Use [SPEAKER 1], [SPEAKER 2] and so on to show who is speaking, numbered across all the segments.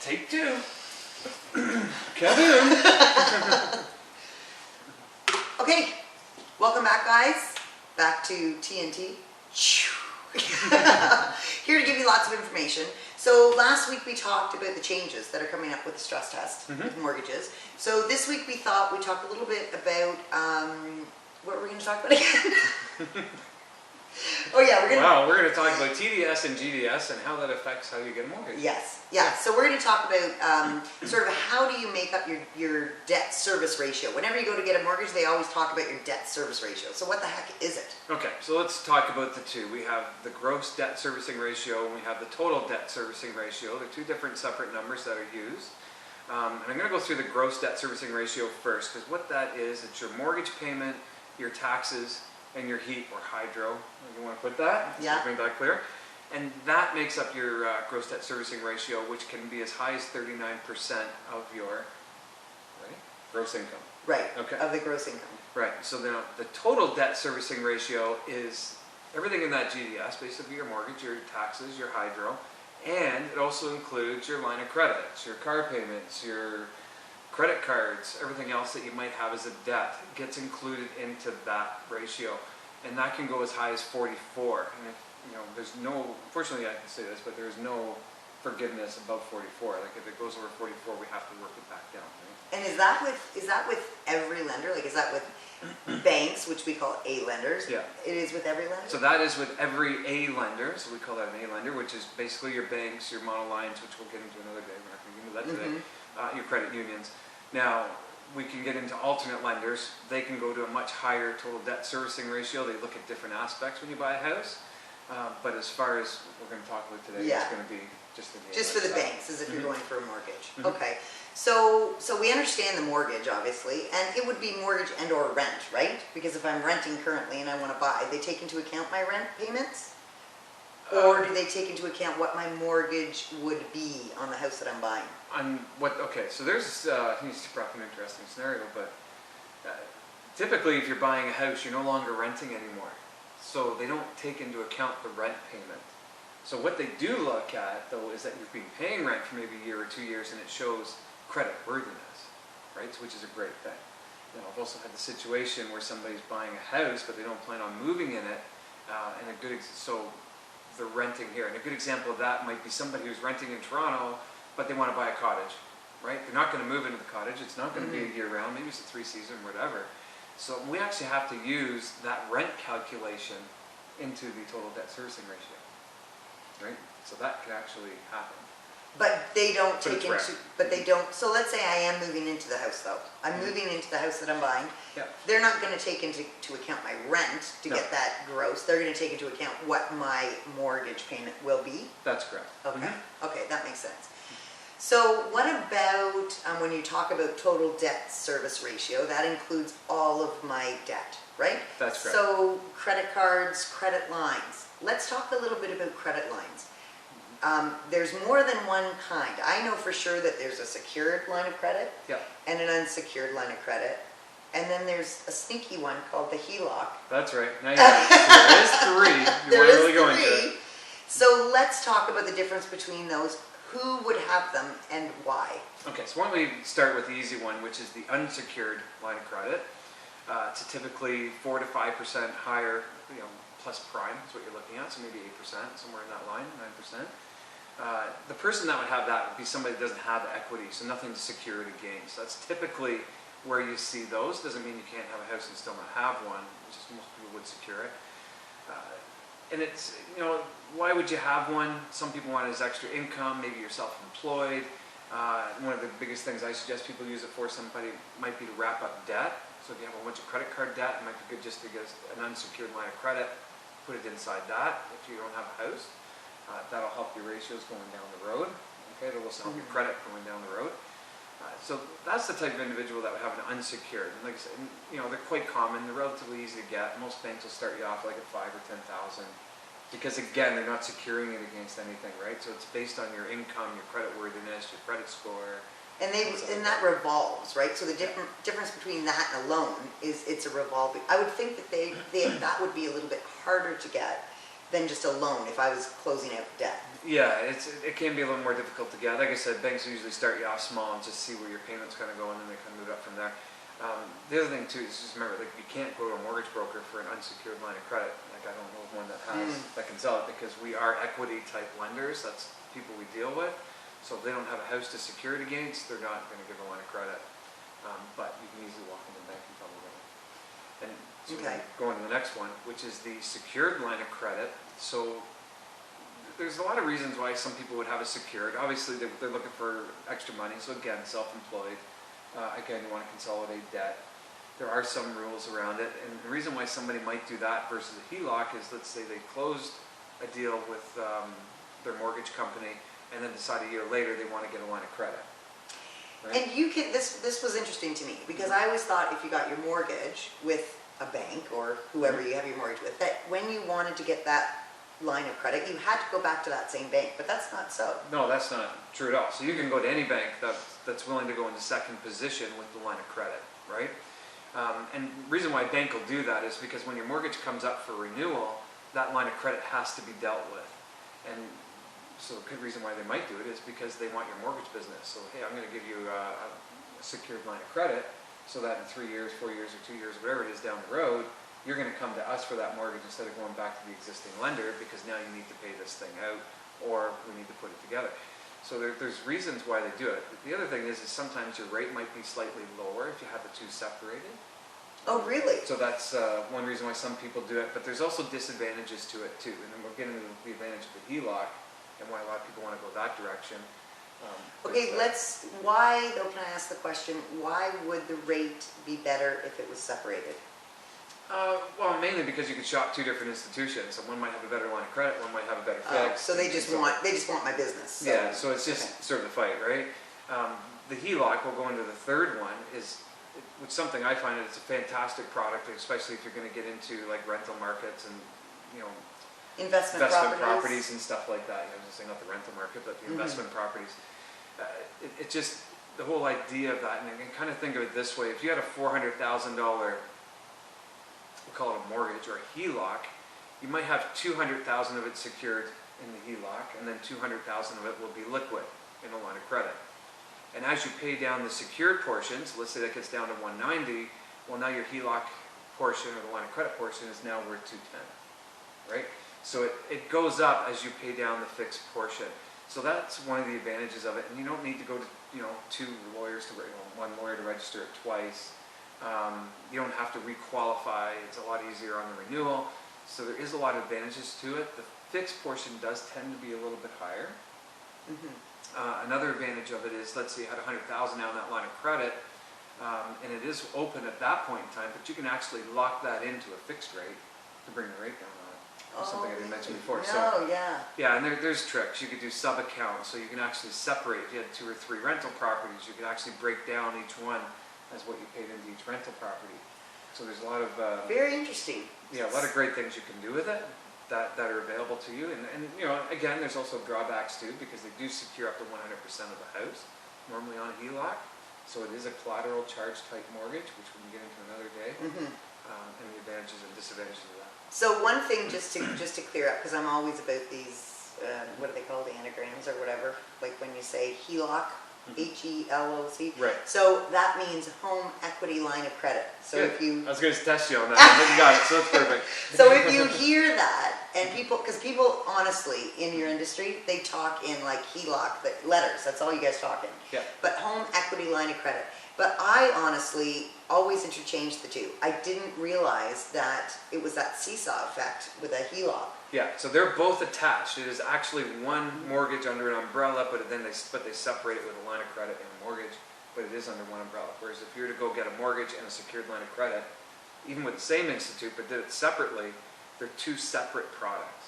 [SPEAKER 1] Take two. Kevin.
[SPEAKER 2] Okay, welcome back, guys. Back to TNT. Here to give you lots of information. So last week we talked about the changes that are coming up with the stress test with mortgages. So this week we thought we'd talk a little bit about what we're going to talk about again. Oh yeah, we're
[SPEAKER 1] going to talk about TDS and GDS and how that affects how you get a mortgage.
[SPEAKER 2] Yes, yeah. So we're going to talk about sort of how do you make up your debt service ratio. Whenever you go to get a mortgage, they always talk about your debt service ratio. So what the heck is it? Okay,
[SPEAKER 1] so let's talk about the two. We have the gross debt servicing ratio and we have the total debt servicing ratio. They're two different separate numbers that are used. And I'm going to go through the gross debt servicing ratio first, because what that is, it's your mortgage payment, your taxes, and your heat or hydro. You want to put that?
[SPEAKER 2] Yeah.
[SPEAKER 1] So make that clear. And that makes up your gross debt servicing ratio, which can be as high as 39% of your gross income.
[SPEAKER 2] Right.
[SPEAKER 1] Okay.
[SPEAKER 2] Of the gross income.
[SPEAKER 1] Right. So now the total debt servicing ratio is everything in that GDS, basically your mortgage, your taxes, your hydro, and it also includes your line of credit, your car payments, your credit cards, everything else that you might have as a debt gets included into that ratio, and that can go as high as 44. And if, there's no, unfortunately I can say this, but there's no forgiveness above 44. Like if it goes over 44, we have to work it back down. Right?
[SPEAKER 2] And is that with every lender? Like is that with banks, which we call A lenders?
[SPEAKER 1] Yeah.
[SPEAKER 2] It is with every lender?
[SPEAKER 1] So that is with every A lender. So we call that an A lender, which is basically your banks, your monolines, which we'll get into another day. We're not going to get into that today. Your credit unions. Now, we can get into alternate lenders. They can go to a much higher total debt servicing ratio. They look at different aspects when you buy a house. But as far as what we're going to talk about today, it's going to be just
[SPEAKER 2] for the banks, as if you're going for a mortgage. Okay. So we understand the mortgage, obviously, and it would be mortgage and or rent, right? Because if I'm renting currently and I want to buy, they take into account my rent payments? Or do they take into account what my mortgage would be on the house that I'm buying?
[SPEAKER 1] Okay, so there's, I think it's an interesting scenario, but typically if you're buying a house, you're no longer renting anymore. So they don't take into account the rent payment. So what they do look at, though, is that you've been paying rent for maybe a year or 2 years and it shows credit worthiness, right? So, which is a great thing. I've also had the situation where somebody's buying a house, but they don't plan on moving in it, so they're renting here. And a good example of that might be somebody who's renting in Toronto, but they want to buy a cottage, right? They're not going to move into the cottage. It's not going to be a year round. Maybe it's a 3-season, whatever. So we actually have to use that rent calculation into the total debt servicing ratio, right? So that could actually happen.
[SPEAKER 2] But they don't take into, so let's say I am moving into the house though. I'm moving into the house that I'm buying.
[SPEAKER 1] Yeah.
[SPEAKER 2] They're not going to take into account my rent to get that gross. They're going to take into account what my mortgage payment will be.
[SPEAKER 1] That's correct.
[SPEAKER 2] Okay. Okay, that makes sense. So what about when you talk about total debt service ratio, that includes all of my debt, right?
[SPEAKER 1] That's correct.
[SPEAKER 2] So credit cards, credit lines. Let's talk a little bit about credit lines. There's more than one kind. I know for sure that there's a secured line of credit and an unsecured line of credit. And then there's a sneaky one called the HELOC.
[SPEAKER 1] That's right. Now you got it. There is three. You weren't really going to it.
[SPEAKER 2] So let's talk about the difference between those. Who would have them and why? Okay,
[SPEAKER 1] so why don't we start with the easy one, which is the unsecured line of credit. It's typically 4 to 5% higher, plus prime is what you're looking at, so maybe 8%, somewhere in that line, 9%. The person that would have that would be somebody that doesn't have equity, so nothing to secure it against. That's typically where you see those. Doesn't mean you can't have a house and still not have one, which is most people would secure it. And it's, why would you have one? Some people want it as extra income, maybe you're self-employed. One of the biggest things I suggest people use it for, somebody might be to wrap up debt. So if you have a bunch of credit card debt, it might be good just to get an unsecured line of credit, put it inside that if you don't have a house. That'll help your ratios going down the road. Okay, it'll also help your credit going down the road. So that's the type of individual that would have an unsecured. And like I said, they're quite common. They're relatively easy to get. Most banks will start you off like at 5,000 or 10,000, because again, they're not securing it against anything, right? So it's based on your income, your credit worthiness, your credit score.
[SPEAKER 2] And that revolves, right? So the difference between that and a loan is it's a revolving. I would think that that would be a little bit harder to get than just a loan if I was closing out debt.
[SPEAKER 1] Yeah, it can be a little more difficult to get. Like I said, banks usually start you off small and just see where your payment's kind of going, and they kind of move up from there. The other thing too is just remember, like, you can't go to a mortgage broker for an unsecured line of credit. Like, I don't know of one that has that can sell it, because we are equity type lenders. That's people we deal with. So if they don't have a house to secure it against, they're not going to give a line of credit. But you can easily walk into the bank and tell them that. And so going to the next one, which is the secured line of credit. So there's a lot of reasons why some people would have a secured. Obviously, they're looking for extra money. So again, self-employed. Again, you want to consolidate debt. There are some rules around it. And the reason why somebody might do that versus a HELOC is, let's say they closed a deal with their mortgage company and then decide a year later they want to get a line of credit. Right?
[SPEAKER 2] And you can, this was interesting to me, because I always thought if you got your mortgage with a bank or whoever you have your mortgage with, that when you wanted to get that line of credit, you had to go back to that same bank, but that's not so.
[SPEAKER 1] No, that's not true at all. So you can go to any bank that's willing to go into second position with the line of credit, right? And the reason why a bank will do that is because when your mortgage comes up for renewal, that line of credit has to be dealt with. And so a good reason why they might do it is because they want your mortgage business. So, hey, I'm going to give you a secured line of credit so that in 3 years, 4 years, or 2 years, whatever it is down the road, you're going to come to us for that mortgage instead of going back to the existing lender, because now you need to pay this thing out, or we need to put it together. So there's reasons why they do it. The other thing is sometimes your rate might be slightly lower if you have the two separated.
[SPEAKER 2] Oh, really?
[SPEAKER 1] So that's one reason why some people do it, but there's also disadvantages to it too. And then we're getting to the advantage of the HELOC and why a lot of people want to go that direction.
[SPEAKER 2] Okay, why, though, can I ask the question, why would the rate be better if it was separated?
[SPEAKER 1] Well, mainly because you could shop two different institutions. So one might have a better line of credit, one might have a better fix.
[SPEAKER 2] So they just want my business. So.
[SPEAKER 1] Yeah, so it's just sort of the fight, right? The HELOC, we'll go into the third one, which something I find it's a fantastic product, especially if you're going to get into like rental markets and, you know,
[SPEAKER 2] investment
[SPEAKER 1] properties and stuff like that. I was just saying not the rental market, but the investment properties. It just, the whole idea of that, and you can kind of think of it this way: if you had a $400,000, we'll call it a mortgage or a HELOC, you might have 200,000 of it secured in the HELOC, and then 200,000 of it will be liquid in a line of credit. And as you pay down the secured portions, let's say that gets down to 190, well, now your HELOC portion or the line of credit portion is now worth 210, right? So it goes up as you pay down the fixed portion. So that's one of the advantages of it. And you don't need to go to, two lawyers to, one lawyer to register it twice. You don't have to requalify. It's a lot easier on the renewal. So there is a lot of advantages to it. The fixed portion does tend to be a little bit higher. Another advantage of it is, let's say you had 100,000 now in that line of credit, and it is open at that point in time, but you can actually lock that into a fixed rate to bring the rate down on it. Something I didn't mention before. Yeah, and there's tricks. You could do sub-accounts, so you can actually separate. If you had 2 or 3 rental properties, you could actually break down each one as what you paid into each rental property. So there's a lot of
[SPEAKER 2] very interesting.
[SPEAKER 1] Yeah, a lot of great things you can do with it that are available to you. And again, there's also drawbacks too, because they do secure up to 100% of the house normally on a HELOC. So it is a collateral charge type mortgage, which we can get into another day. And the advantages and disadvantages of that.
[SPEAKER 2] So one thing, just to clear up, because I'm always about these, what are they called, anagrams or whatever, like when you say HELOC, HELOC.
[SPEAKER 1] Right.
[SPEAKER 2] So that means home equity line of credit. So
[SPEAKER 1] Good.
[SPEAKER 2] if you,
[SPEAKER 1] I was going to test you on that, but you got it, so it's perfect.
[SPEAKER 2] so if you hear that, and because people honestly in your industry, they talk in like HELOC letters. That's all you guys talk in.
[SPEAKER 1] Yeah.
[SPEAKER 2] But home equity line of credit. But I honestly always interchange the two. I didn't realize that it was that seesaw effect with a HELOC.
[SPEAKER 1] Yeah, so they're both attached. It is actually one mortgage under an umbrella, but then they separate it with a line of credit and a mortgage, but it is under one umbrella. Whereas if you were to go get a mortgage and a secured line of credit, even with the same institute, but did it separately, they're two separate products.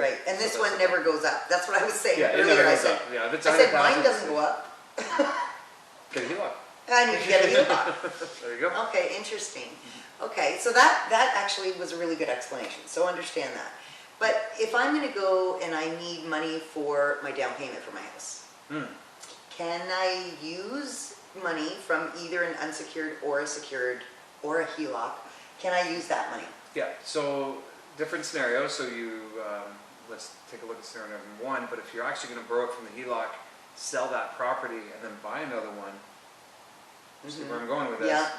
[SPEAKER 2] Right, and this one never goes up. That's what I was saying
[SPEAKER 1] earlier.
[SPEAKER 2] It never
[SPEAKER 1] goes up. Yeah, if it's
[SPEAKER 2] I said mine doesn't go up.
[SPEAKER 1] Get a HELOC.
[SPEAKER 2] I need to get a HELOC.
[SPEAKER 1] There you go.
[SPEAKER 2] Okay, interesting. Okay, so that actually was a really good explanation. So understand that. But if I'm going to go and I need money for my down payment for my house, can I use money from either an unsecured or a secured or a HELOC? Can I use that money?
[SPEAKER 1] Yeah, so different scenarios. So let's take a look at scenario number 1. But if you're actually going to borrow it from the HELOC, sell that property, and then buy another one, see where I'm going with this,
[SPEAKER 2] Yeah.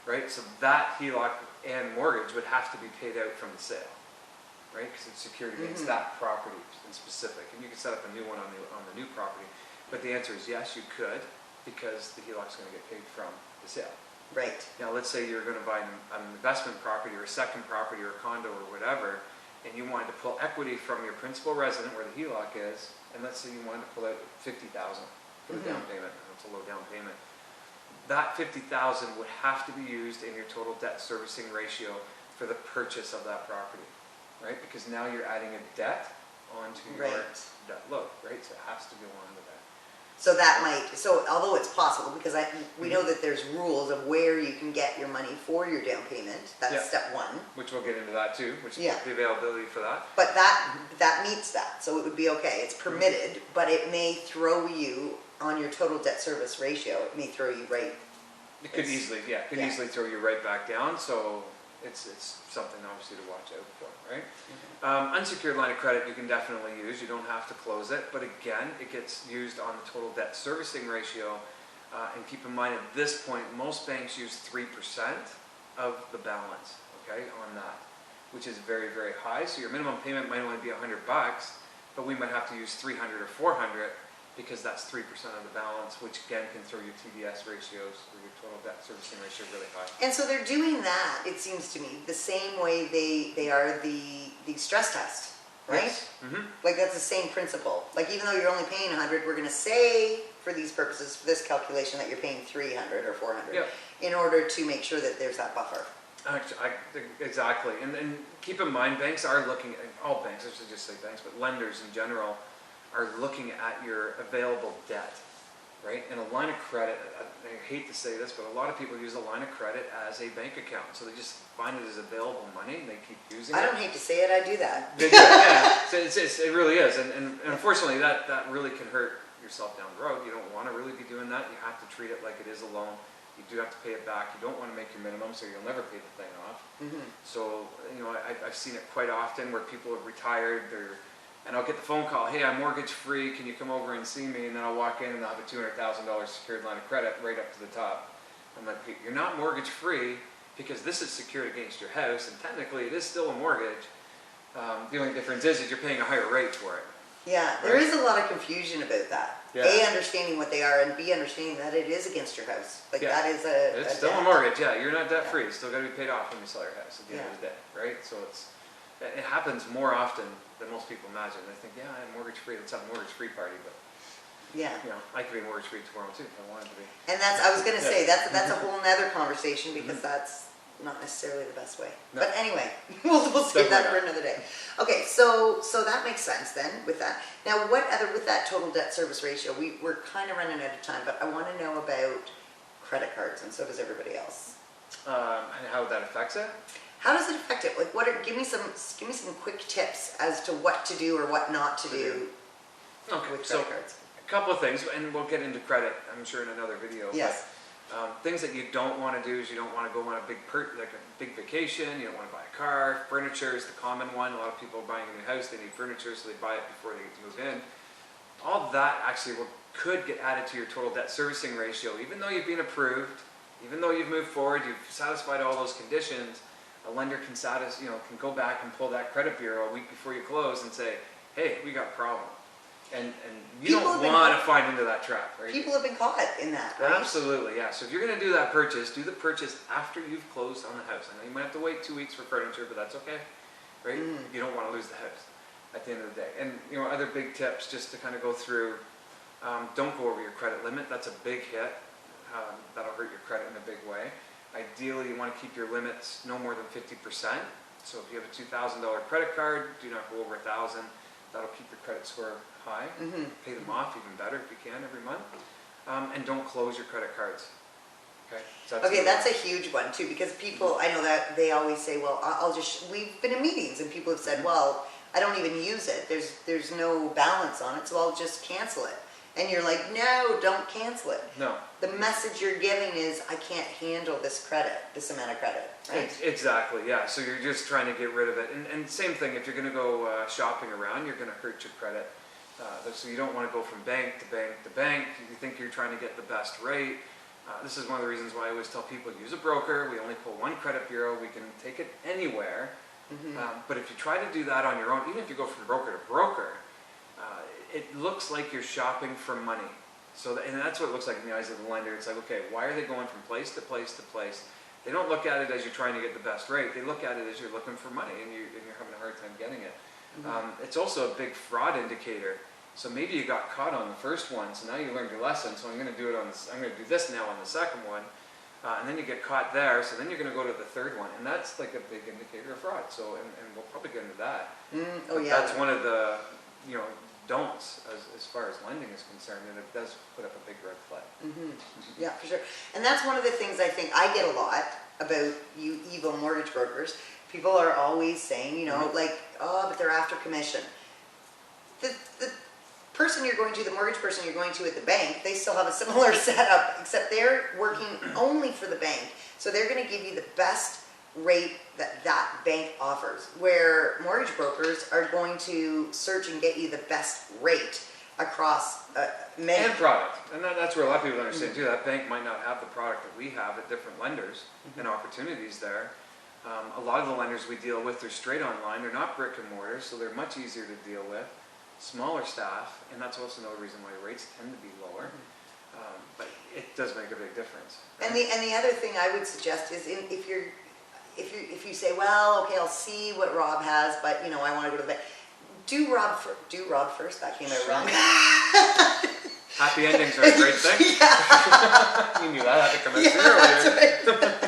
[SPEAKER 1] right? So that HELOC and mortgage would have to be paid out from the sale, right? Because it's secured against that property in specific. And you can set up a new one on the new property. But the answer is yes, you could, because the HELOC is going to get paid from the sale.
[SPEAKER 2] Right.
[SPEAKER 1] Now, let's say you're going to buy an investment property or a second property or a condo or whatever, and you wanted to pull equity from your principal resident where the HELOC is, and let's say you wanted to pull out $50,000 for the down payment. It's a low down payment. That $50,000 would have to be used in your total debt servicing ratio for the purchase of that property, right? Because now you're adding a debt onto your debt load, right? So it has to go on to that.
[SPEAKER 2] So although it's possible, because we know that there's rules of where you can get your money for your down payment. That's step 1.
[SPEAKER 1] Which we'll get into that too, which is the availability for that.
[SPEAKER 2] But that meets that, so it would be okay. It's permitted, but it may throw you on your total debt service ratio. It may throw you right.
[SPEAKER 1] It could easily throw you right back down. So it's something obviously to watch out for, right? Unsecured line of credit you can definitely use. You don't have to close it, but again, it gets used on the total debt servicing ratio. And keep in mind, at this point, most banks use 3% of the balance, okay, on that, which is very, very high. So your minimum payment might only be $100, but we might have to use 300 or 400 because that's 3% of the balance, which again can throw your TDS ratios or your total debt servicing ratio really high.
[SPEAKER 2] And so they're doing that, it seems to me, the same way they are the stress test, right?
[SPEAKER 1] Yes.
[SPEAKER 2] Like that's the same principle. Like even though you're only paying 100, we're going to say for these purposes, for this calculation, that you're paying 300 or 400 in order to make sure that there's that buffer.
[SPEAKER 1] Exactly. And keep in mind, banks are looking at, all banks, I should just say banks, but lenders in general are looking at your available debt, right? And a line of credit, I hate to say this, but a lot of people use a line of credit as a bank account. So they just find it as available money and they keep using it.
[SPEAKER 2] I don't hate to say it, I do that.
[SPEAKER 1] They do, yeah. So it really is. And unfortunately, that really can hurt yourself down the road. You don't want to really be doing that. You have to treat it like it is a loan. You do have to pay it back. You don't want to make your minimum, so you'll never pay the thing off. So, I've seen it quite often where people have retired, and I'll get the phone call, hey, I'm mortgage free, can you come over and see me? And then I'll walk in and I'll have a $200,000 secured line of credit right up to the top. I'm like, you're not mortgage free because this is secured against your house, and technically it is still a mortgage. The only difference is you're paying a higher rate for it.
[SPEAKER 2] Yeah, there is a lot of confusion about that.
[SPEAKER 1] Yeah.
[SPEAKER 2] A, understanding what they are, and B, understanding that it is against your house. Like that is
[SPEAKER 1] it's still a mortgage, you're not debt free. It's still got to be paid off when you sell your house at the end of the day, right? So it happens more often than most people imagine. They think, I'm mortgage free, let's have a mortgage free party, but I could be mortgage free tomorrow too if I wanted to be.
[SPEAKER 2] And I was going to say, that's a whole nother conversation because that's not necessarily the best way. No. But anyway, we'll save that for another day. Okay, so that makes sense then with that. Now, with that total debt service ratio, we're kind of running out of time, but I want to know about credit cards, and so does everybody else.
[SPEAKER 1] And how that affects it?
[SPEAKER 2] How does it affect it? Like, give me some quick tips as to what to do or what not to do with credit cards.
[SPEAKER 1] A couple of things, and we'll get into credit, I'm sure, in another video.
[SPEAKER 2] Yes.
[SPEAKER 1] But, things that you don't want to do is you don't want to go on a big vacation. You don't want to buy a car. Furniture is the common one. A lot of people are buying a new house. They need furniture, so they buy it before they get to move in. All that actually could get added to your total debt servicing ratio, even though you've been approved, even though you've moved forward, you've satisfied all those conditions. A lender can go back and pull that credit bureau a week before you close and say, hey, we got a problem. And you don't want to find into that trap, right?
[SPEAKER 2] People have been caught in that, right?
[SPEAKER 1] Absolutely, yeah. So if you're going to do that purchase, do the purchase after you've closed on the house. I know you might have to wait 2 weeks for furniture, but that's okay, right? You don't want to lose the house at the end of the day. And other big tips just to kind of go through, don't go over your credit limit. That's a big hit. That'll hurt your credit in a big way. Ideally, you want to keep your limits no more than 50%. So if you have a $2,000 credit card, do not go over $1,000. That'll keep your credit score high. Pay them off even better if you can every month. And don't close your credit cards. Okay. So
[SPEAKER 2] that's a huge one too, because people, I know that they always say, well, we've been in meetings and people have said, well, I don't even use it. There's no balance on it, so I'll just cancel it. and you're like, no, don't cancel it.
[SPEAKER 1] No.
[SPEAKER 2] The message you're giving is, I can't handle this credit, this amount of credit, right?
[SPEAKER 1] Exactly, yeah. So you're just trying to get rid of it. And same thing, if you're going to go shopping around, you're going to hurt your credit. So you don't want to go from bank to bank to bank. You think you're trying to get the best rate. This is one of the reasons why I always tell people, use a broker. We only pull one credit bureau. We can take it anywhere. But if you try to do that on your own, even if you go from broker to broker, it looks like you're shopping for money. And that's what it looks like in the eyes of the lender. It's like, okay, why are they going from place to place to place? They don't look at it as you're trying to get the best rate. They look at it as you're looking for money, and you're having a hard time getting it. It's also a big fraud indicator. So maybe you got caught on the first one, so now you learned your lesson. So I'm going to do this now on the second one, and then you get caught there. So then you're going to go to the third one, and that's like a big indicator of fraud. So and we'll probably get into that. That's one of the don'ts as far as lending is concerned, and it does put up a big red flag.
[SPEAKER 2] Yeah, for sure. And that's one of the things I think I get a lot about you evil mortgage brokers. People are always saying, like, oh, but they're after commission. The person you're going to, the mortgage person you're going to at the bank, they still have a similar setup, except they're working only for the bank. So they're going to give you the best rate that bank offers, where mortgage brokers are going to search and get you the best rate across many.
[SPEAKER 1] And product. And that's where a lot of people understand too. That bank might not have the product that we have at different lenders and opportunities there. A lot of the lenders we deal with, they're straight online. They're not brick and mortar, so they're much easier to deal with. Smaller staff, and that's also another reason why rates tend to be lower. But it does make a big difference. Right?
[SPEAKER 2] And the other thing I would suggest is if you say, well, okay, I'll see what Rob has, but I want to go to the bank. Do Rob first. That came out wrong.
[SPEAKER 1] Happy endings are a great thing. You knew that had to come out earlier.
[SPEAKER 2] Right.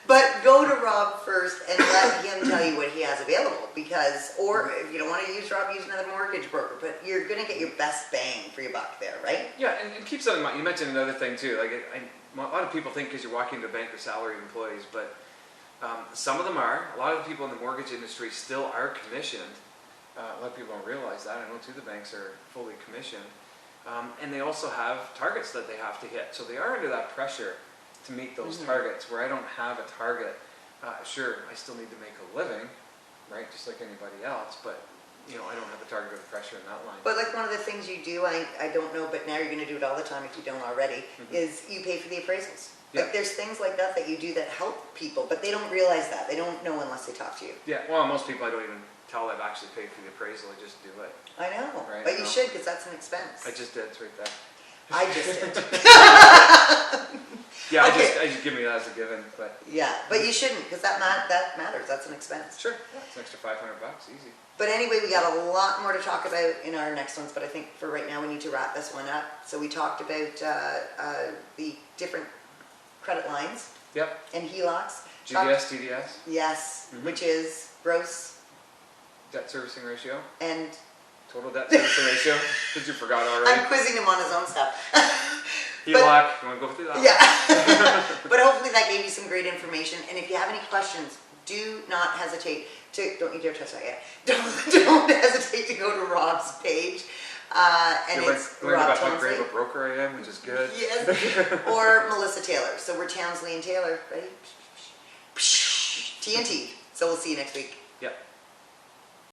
[SPEAKER 2] But go to Rob first and let him tell you what he has available, or if you don't want to use Rob, use another mortgage broker, but you're going to get your best bang for your buck there, right?
[SPEAKER 1] Yeah, and keep something in mind. You mentioned another thing too. Like a lot of people think because you're walking to a bank, they're salaried employees, but some of them are. A lot of the people in the mortgage industry still are commissioned. A lot of people don't realize that. I know too, the banks are fully commissioned. And they also have targets that they have to hit. So they are under that pressure to meet those targets, where I don't have a target. Sure, I still need to make a living, right, just like anybody else, but I don't have the target or the pressure in that line.
[SPEAKER 2] But like one of the things you do, I don't know, but now you're going to do it all the time if you don't already, is you pay for the appraisals.
[SPEAKER 1] Yeah.
[SPEAKER 2] Like there's things like that you do that help people, but they don't realize that. They don't know unless they talk to you.
[SPEAKER 1] Yeah, well, most people I don't even tell I've actually paid for the appraisal. I just do it.
[SPEAKER 2] I know,
[SPEAKER 1] right?
[SPEAKER 2] But you should, because that's an expense.
[SPEAKER 1] I just did. It's right there.
[SPEAKER 2] I just did.
[SPEAKER 1] Yeah,
[SPEAKER 2] Okay.
[SPEAKER 1] I just give me that as a given, but
[SPEAKER 2] Yeah, but you shouldn't, because that matters. That's an expense.
[SPEAKER 1] sure, yeah, it's an extra $500, easy.
[SPEAKER 2] But anyway, we got a lot more to talk about in our next ones, but I think for right now we need to wrap this one up. So we talked about the different credit lines
[SPEAKER 1] Yep.
[SPEAKER 2] and HELOCs.
[SPEAKER 1] GDS, TDS,
[SPEAKER 2] Yes, which is gross
[SPEAKER 1] debt servicing ratio,
[SPEAKER 2] and
[SPEAKER 1] total debt servicing ratio, because you forgot already.
[SPEAKER 2] I'm quizzing him on his own stuff.
[SPEAKER 1] HELOC, you want to go through that?
[SPEAKER 2] Yeah. But hopefully that gave you some great information. And if you have any questions, do not hesitate to, don't you dare touch that yet. Don't hesitate to go to Rob's page. And it's
[SPEAKER 1] learned
[SPEAKER 2] Rob
[SPEAKER 1] about how
[SPEAKER 2] Townsley.
[SPEAKER 1] great of a broker I am, which is good.
[SPEAKER 2] Yes. Or Melissa Taylor. So we're Townsley and Taylor. Ready? TNT. So we'll see you next week.
[SPEAKER 1] Yep.